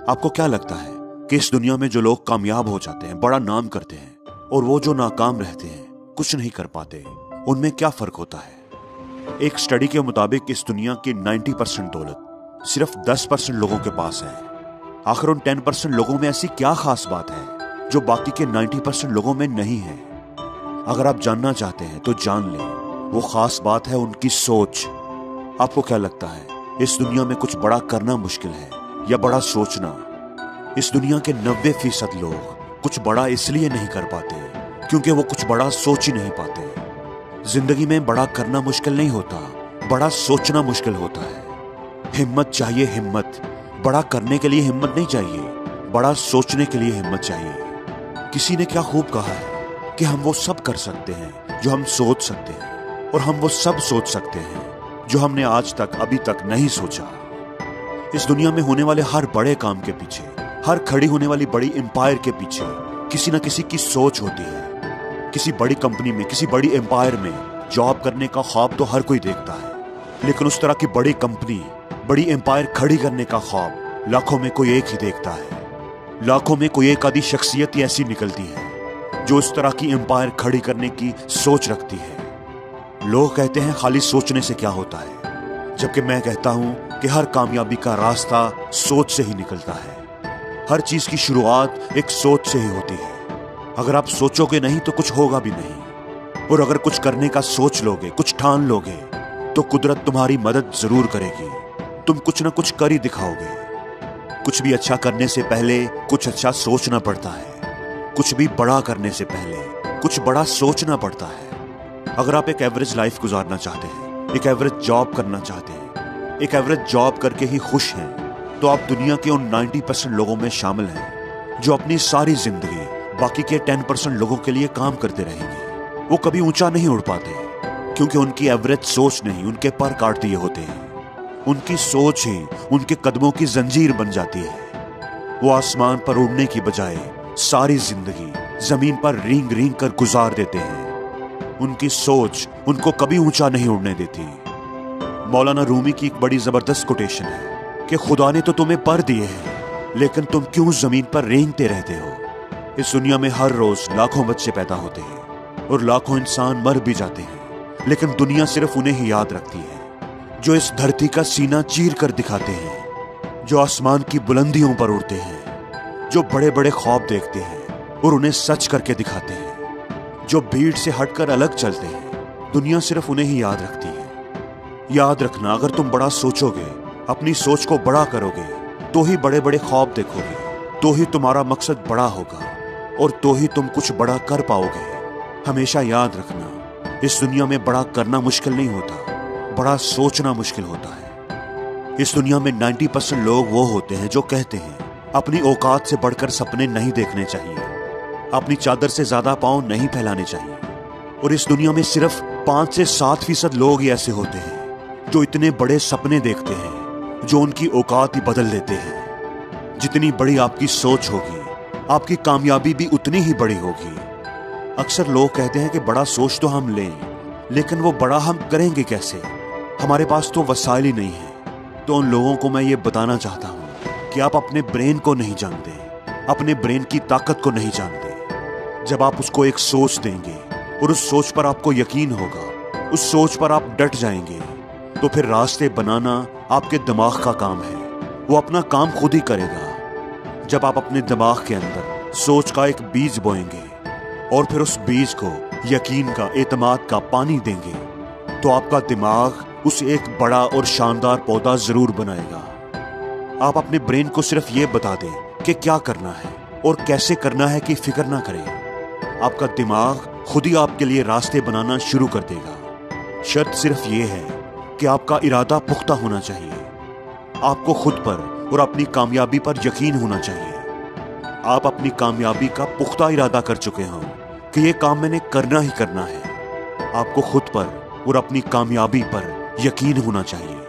आपको क्या लगता है कि इस दुनिया में जो लोग कामयाब हो जाते हैं, बड़ा नाम करते हैं, और वो जो नाकाम रहते हैं, कुछ नहीं कर पाते, उनमें क्या फर्क होता है? एक स्टडी के मुताबिक इस दुनिया की 90% दौलत सिर्फ 10% लोगों के पास है। आखिर उन 10% लोगों में ऐसी क्या खास बात है जो बाकी के 90% लोगों में नहीं है? अगर आप जानना चाहते हैं तो जान लें, वो खास बात है उनकी सोच। आपको क्या लगता है इस दुनिया में कुछ बड़ा करना मुश्किल है या बड़ा सोचना? इस दुनिया के 90% लोग कुछ बड़ा इसलिए नहीं कर पाते क्योंकि वो कुछ बड़ा सोच ही नहीं पाते। जिंदगी में बड़ा करना मुश्किल नहीं होता, बड़ा सोचना मुश्किल होता है। हिम्मत चाहिए, हिम्मत। बड़ा करने के लिए हिम्मत नहीं चाहिए, बड़ा सोचने के लिए हिम्मत चाहिए। किसी ने क्या खूब कहा है कि हम वो सब कर सकते हैं जो हम सोच सकते हैं, और हम वो सब सोच सकते हैं जो हमने आज तक अभी तक नहीं सोचा। इस दुनिया में होने वाले हर बड़े काम के पीछे, हर खड़ी होने वाली बड़ी एम्पायर के पीछे किसी न किसी की सोच होती है। किसी बड़ी कंपनी में, किसी बड़ी एम्पायर में जॉब करने का ख्वाब तो हर कोई देखता है, लेकिन उस तरह की बड़ी कंपनी, बड़ी एम्पायर खड़ी करने का ख्वाब लाखों में कोई एक ही देखता है। लाखों में कोई एक आधी शख्सियत ही ऐसी निकलती है जो उस तरह की एम्पायर खड़ी करने की सोच रखती है। लोग कहते हैं खाली सोचने से क्या होता है, जबकि मैं कहता हूं कि हर कामयाबी का रास्ता सोच से ही निकलता है। हर चीज की शुरुआत एक सोच से ही होती है। अगर आप सोचोगे नहीं तो कुछ होगा भी नहीं, और अगर कुछ करने का सोच लोगे, कुछ ठान लोगे, तो कुदरत तुम्हारी मदद जरूर करेगी। तुम कुछ ना कुछ कर ही दिखाओगे। कुछ भी अच्छा करने से पहले कुछ अच्छा सोचना पड़ता है। कुछ भी बड़ा करने से पहले कुछ बड़ा सोचना पड़ता है। अगर आप एक एवरेज लाइफ गुजारना चाहते हैं, एक एवरेज जॉब करना चाहते हैं, एक एवरेज जॉब करके ही खुश हैं, तो आप दुनिया के उन 90% लोगों में शामिल हैं जो अपनी सारी जिंदगी बाकी के 10% लोगों के लिए काम करते रहेंगे। वो कभी ऊंचा नहीं उड़ पाते क्योंकि उनकी एवरेज सोच नहीं उनके पर काट दिए होते हैं। उनकी सोच ही उनके कदमों की जंजीर बन जाती है। वो आसमान पर उड़ने की बजाय सारी जिंदगी जमीन पर रींग रींग कर गुजार देते हैं। उनकी सोच उनको कभी ऊंचा नहीं उड़ने देती। मौलाना रूमी की एक बड़ी जबरदस्त कोटेशन है कि खुदा ने तो तुम्हें पर दिए हैं, लेकिन तुम क्यों जमीन पर रेंगते रहते हो? इस दुनिया में हर रोज लाखों बच्चे पैदा होते हैं और लाखों इंसान मर भी जाते हैं, लेकिन दुनिया सिर्फ उन्हें ही याद रखती है जो इस धरती का सीना चीर कर दिखाते हैं, जो आसमान की बुलंदियों पर उड़ते हैं, जो बड़े बड़े ख्वाब देखते हैं और उन्हें सच करके दिखाते हैं, जो भीड़ से हटकर अलग चलते हैं। दुनिया सिर्फ उन्हें ही याद रखती है। याद रखना, अगर तुम बड़ा सोचोगे, अपनी सोच को बड़ा करोगे, तो ही बड़े बड़े ख्वाब देखोगे, तो ही तुम्हारा मकसद बड़ा होगा और तो ही तुम कुछ बड़ा कर पाओगे। हमेशा याद रखना, इस दुनिया में बड़ा करना मुश्किल नहीं होता, बड़ा सोचना मुश्किल होता है। इस दुनिया में 90% लोग वो होते हैं जो कहते हैं अपनी औकात से बढ़कर सपने नहीं देखने चाहिए, अपनी चादर से ज्यादा पांव नहीं फैलाने चाहिए। और इस दुनिया में सिर्फ 5 से 7% लोग ही ऐसे होते हैं जो इतने बड़े सपने देखते हैं जो उनकी औकात ही बदल देते हैं। जितनी बड़ी आपकी सोच होगी, आपकी कामयाबी भी उतनी ही बड़ी होगी। अक्सर लोग कहते हैं कि बड़ा सोच तो हम लें, लेकिन वो बड़ा हम करेंगे कैसे? हमारे पास तो वसाइल ही नहीं है। तो उन लोगों को मैं ये बताना चाहता हूँ कि आप अपने ब्रेन को नहीं जानते, अपने ब्रेन की ताकत को नहीं जानते। जब आप उसको एक सोच देंगे और उस सोच पर आपको यकीन होगा, उस सोच पर आप डट जाएंगे, तो फिर रास्ते बनाना आपके दिमाग का काम है। वो अपना काम खुद ही करेगा। जब आप अपने दिमाग के अंदर सोच का एक बीज बोएंगे और फिर उस बीज को यकीन का, एतमाद का पानी देंगे, तो आपका दिमाग उसे एक बड़ा और शानदार पौधा जरूर बनाएगा। आप अपने ब्रेन को सिर्फ ये बता दें कि क्या करना है और कैसे करना है कि फिक्र ना करें। आपका दिमाग खुद ही आपके लिए रास्ते बनाना शुरू कर देगा। शर्त सिर्फ ये है कि आपका इरादा पुख्ता होना चाहिए। आपको खुद पर और अपनी कामयाबी पर यकीन होना चाहिए। आप अपनी कामयाबी का पुख्ता इरादा कर चुके हों कि ये काम मैंने करना ही करना है। आपको खुद पर और अपनी कामयाबी पर यकीन होना चाहिए।